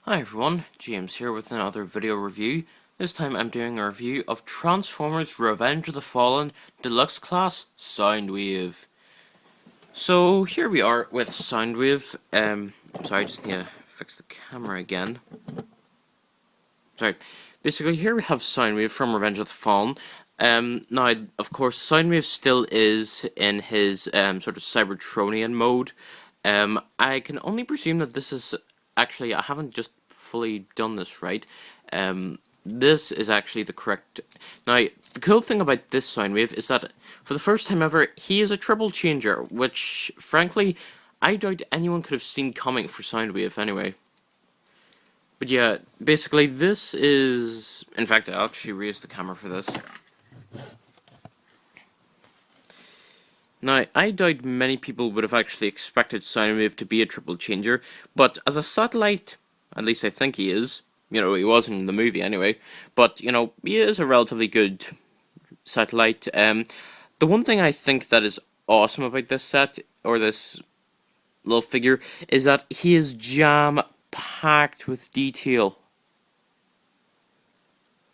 Hi everyone, James here with another video review. This time I'm doing a review of Transformers Revenge of the Fallen Deluxe Class Soundwave. So here we are with Soundwave. I'm sorry, I just need to fix the camera again. Sorry. Basically here we have Soundwave from Revenge of the Fallen. Now, of course, Soundwave still is in his sort of Cybertronian mode. I can only presume that this is actually, I haven't just fully done this right. This is actually the correct. Now, the cool thing about this Soundwave is that for the first time ever, he is a triple changer, which, frankly, I doubt anyone could have seen coming for Soundwave anyway. But yeah, basically this is... In fact, I'll actually raise the camera for this. Now, I doubt many people would have actually expected Soundwave to be a triple changer, but as a satellite, at least I think he is. You know, he was in the movie anyway, but, you know, he is a relatively good satellite. The one thing I think that is awesome about this set, or this little figure, is that he is jam-packed with detail,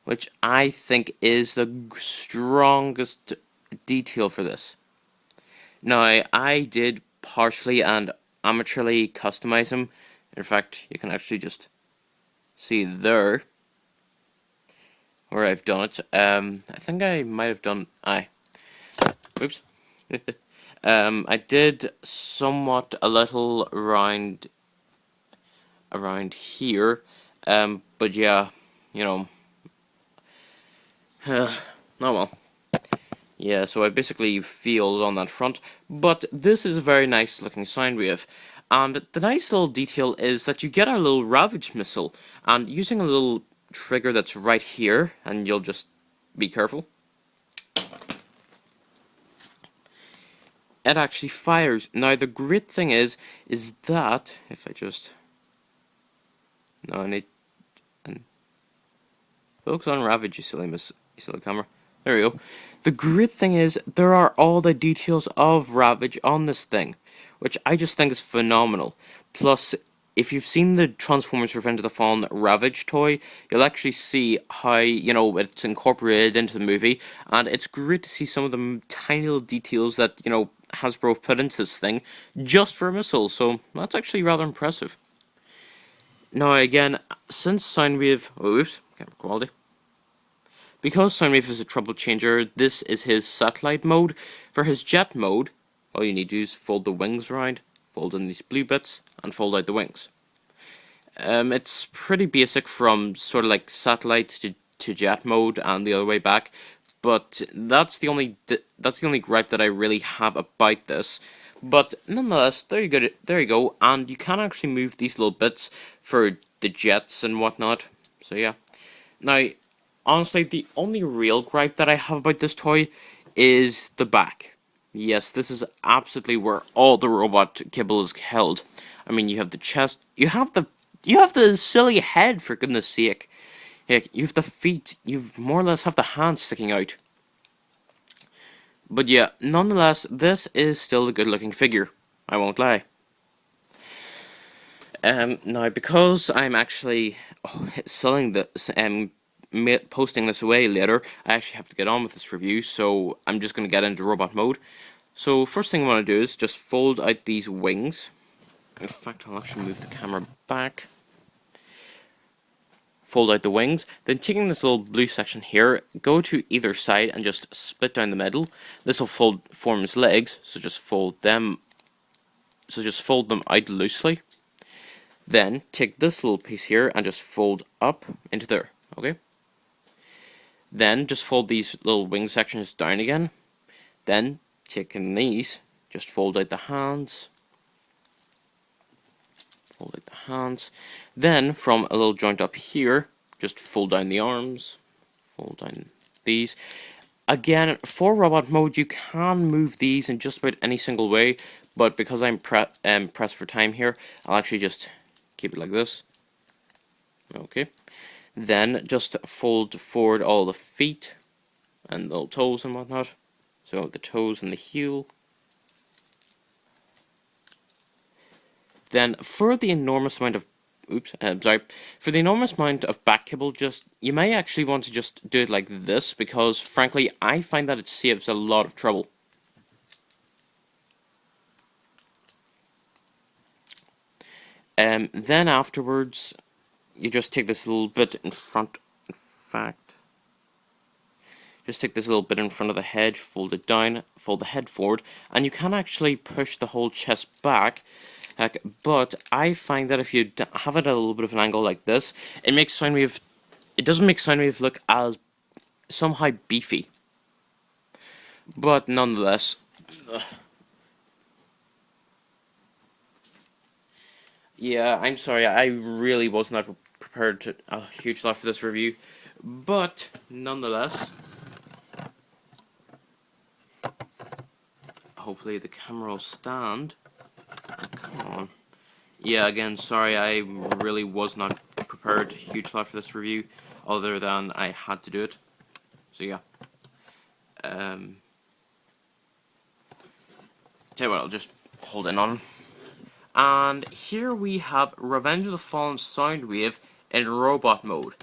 which I think is the strongest detail for this. Now, I did partially and amateurly customize him. In fact, you can actually just see there where I've done it. I think I might have done... Oops. I did somewhat a little around here. But yeah, you know... oh well. Yeah, so I basically failed on that front, but this is a very nice looking Soundwave, and the nice little detail is that you get a little Ravage missile, and using a little trigger that's right here, and you'll just be careful, it actually fires. Now the great thing is that, if I just, no, I need, and focus on Ravage, you silly camera. There we go. The great thing is, there are all the details of Ravage on this thing, which I just think is phenomenal. Plus, if you've seen the Transformers Revenge of the Fallen Ravage toy, you'll actually see how, you know, it's incorporated into the movie, and it's great to see some of the tiny little details that, you know, Hasbro have put into this thing, just for missiles, so that's actually rather impressive. Now again, since Soundwave... oops, camera quality. Because Soundwave is a trouble changer, this is his satellite mode. For his jet mode, all you need to do is fold the wings around, fold in these blue bits, and fold out the wings. It's pretty basic from sort of like satellite to jet mode and the other way back, but that's the only gripe that I really have about this. But nonetheless, there you go, and you can actually move these little bits for the jets and whatnot. So yeah. Now, honestly, the only real gripe that I have about this toy is the back. Yes, this is absolutely where all the robot kibble is held. I mean, you have the chest, you have the silly head, for goodness sake. Heck, you have the feet, you more or less have the hands sticking out. But yeah, nonetheless, this is still a good looking figure. I won't lie. Now, because I'm actually selling this, posting this away later, I actually have to get on with this review, so I'm just going to get into robot mode. So first thing I want to do is just fold out these wings. In fact, I'll actually move the camera back. Fold out the wings, then taking this little blue section here, go to either side and just split down the middle. This will form his legs, so just fold them out loosely. Then take this little piece here and just fold up into there, okay? Then just fold these little wing sections down again. Then, taking these, just fold out the hands. Fold out the hands. Then, from a little joint up here, just fold down the arms. Fold down these. Again, for robot mode, you can move these in just about any single way, but because I'm pressed for time here, I'll actually just keep it like this. Okay. Then just fold forward all the feet and little toes and whatnot. So the toes and the heel. Then for the enormous amount of sorry, for the enormous amount of back kibble, you may actually want to just do it like this, because frankly, I find that it saves a lot of trouble. Then afterwards, you just take this little bit in front, in fact, just take this little bit in front of the head, fold it down, fold the head forward, and you can actually push the whole chest back. But I find that if you have it at a little bit of an angle like this, it doesn't make Soundwave look as somehow beefy. But nonetheless, yeah, I'm sorry, I really was not prepared to a huge lot for this review. But nonetheless, hopefully the camera will stand. Come on. Yeah, again, sorry, I really was not prepared a huge lot for this review, other than I had to do it. So yeah. Tell you what, I'll just hold in on. And here we have Revenge of the Fallen Soundwave in robot mode.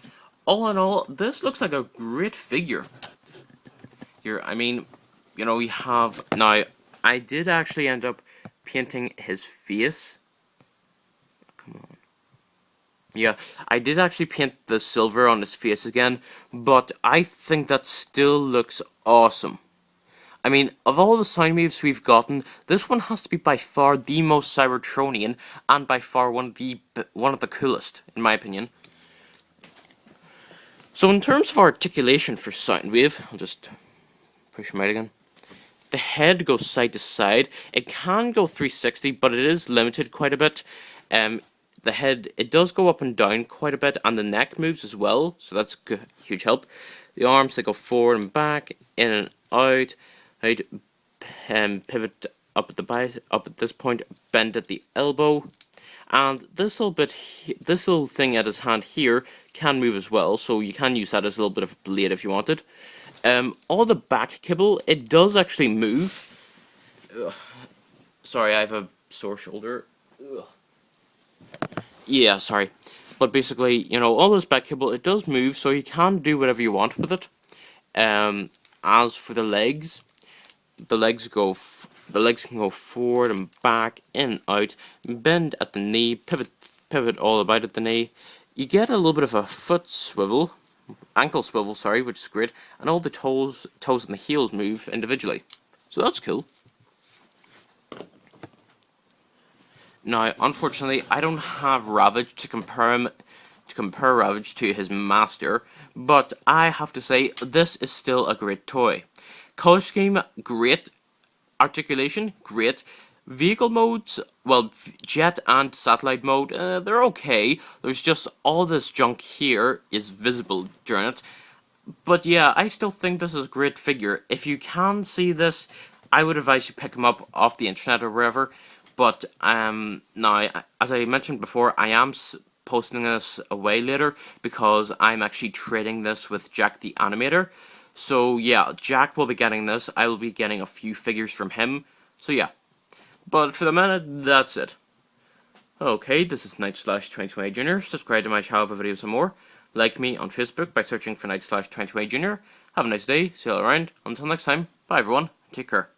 All in all, this looks like a great figure. Here, I mean, you know, we have... Now, I did actually end up painting his face. Come on. Yeah, I did actually paint the silver on his face again, but I think that still looks awesome. I mean, of all the Soundwaves we've gotten, this one has to be by far the most Cybertronian, and by far one of the coolest, in my opinion. So in terms of articulation for Soundwave, I'll just push him out again. The head goes side to side. It can go 360, but it is limited quite a bit. The head, it does go up and down quite a bit, and the neck moves as well, so that's a huge help. The arms, they go forward and back, in and out, pivot up at the bicep, up at this point, bend at the elbow, and this little thing at his hand here can move as well, so you can use that as a little bit of a blade if you wanted. All the back kibble, it does actually move. Ugh. Sorry, I have a sore shoulder. Ugh. Yeah, sorry. But basically, you know, all this back kibble, it does move, so you can do whatever you want with it. As for the legs can go forward and back, in and out, bend at the knee, pivot all about at the knee. You get a little bit of a ankle swivel, sorry, which is great, and all the toes and the heels move individually. So that's cool. Now, unfortunately, I don't have Ravage to compare Ravage to his master, but I have to say, this is still a great toy. Color scheme, great. Articulation, great. Vehicle modes, well, jet and satellite mode, they're okay. There's just all this junk here is visible during it. But yeah, I still think this is a great figure. If you can see this, I would advise you pick him up off the internet or wherever. But now, as I mentioned before, I am posting this away later because I'm actually trading this with Jack the Animator. So yeah, Jack will be getting this. I will be getting a few figures from him. So yeah. But for the minute, that's it. Okay, this is Knight/2020 Junior. Subscribe to my channel for videos and more. Like me on Facebook by searching for Knight/2020 Junior. Have a nice day. See you all around. Until next time. Bye everyone. Take care.